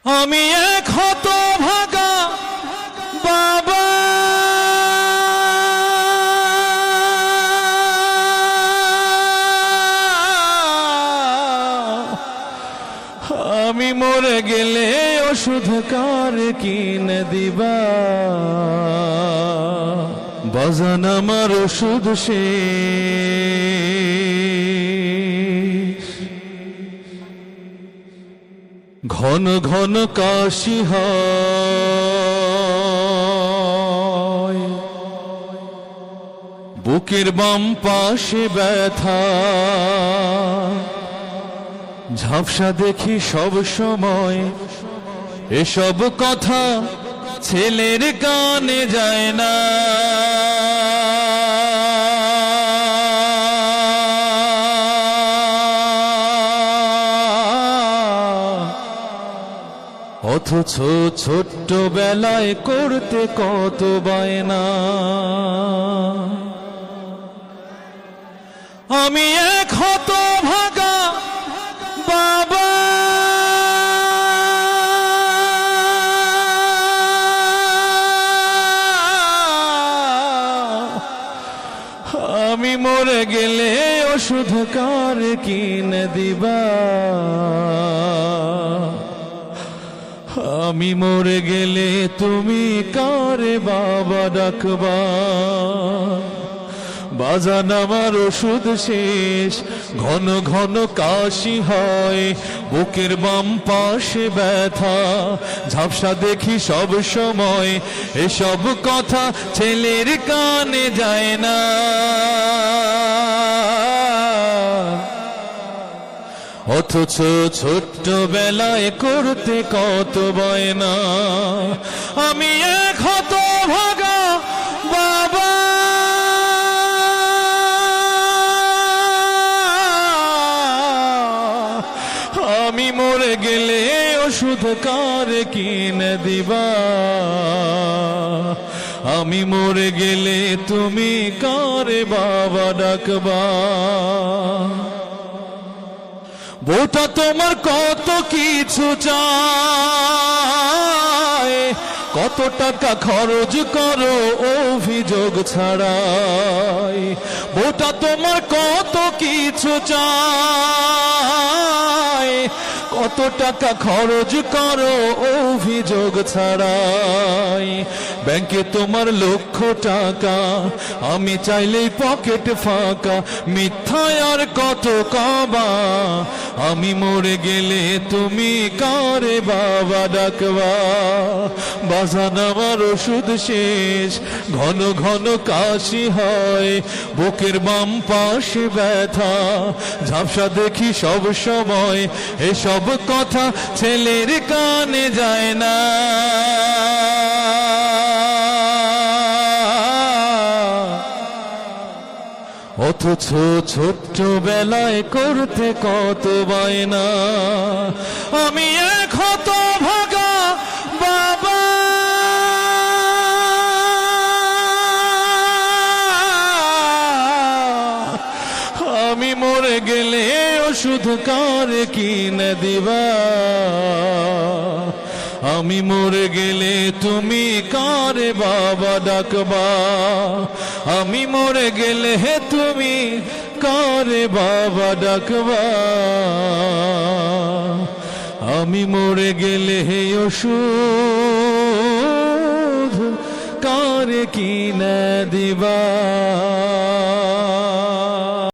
আমি এক হতভাগা বাবা, আমি মরে গেলে ওষুধ কার কিনে দিবা? বাজান আমার ওষুধ শেষ, ঘন ঘন কাশি হয়, বুকের বাম পাশে ব্যথা, ঝাপসা দেখি সব সময়। এসব কথা ছেলের কানে যায় না, অথচ ছোট্ট বেলায় করতে কত বায়না। আমি এক হতভাগা বাবা, আমি মরে গেলে ওষুধ কার কিনে দিবা? আমি মরে গেলে তুমি কারে বাবা ডাকবা? বাজান আমার ওষুধ শেষ, ঘন ঘন কাশি হয়, বুকের বাম পাশে ব্যথা, ঝাপসা দেখি সব সময়। এসব কথা ছেলের কানে যায় না, অথচ ছোট্ট বেলায় করতে কত বায়না। আমি এক হতভাগা বাবা, আমি মরে গেলে ওষুধ কার কিনে দিবা? আমি মরে গেলে তুমি কারে বাবা ডাকবা? বউটা তোমার কত কিছু চায়, কত টাকা খরচ করো অভিযোগ ছাড়াই। বউটা তোমার কত কিছু চায়, কত টাকা খরচ করো অভিযোগ ছাড়াই। ব্যাংকে তোমার লক্ষ টাকা, আমি চাইলেই পকেট ফাঁকা। মিথ্যায় আর কত কবা? আমি মরে গেলে তুমি কারে বাবা ডাকবা? বাজান আমার ওষুধ শেষ, ঘন ঘন কাশি হয়, বুকের বাম পাশে ব্যথা, ঝাপসা দেখি সব সময়। এসব কথা ছেলের কানে যায় না, অথচ ছোট্ট বেলায় করতে কত বায়না। আমি এক হতভাগা বাবা, আমি মরে গেলে ওষুধ কার কিনে দিবা? আমি মরে গেলে তুমি কারে বাবা ডাকবা? আমি মরে গেলে তুমি কারে বাবা ডাকবা? আমি মরে গেলে ওষুধ কারে কিনে দিবা?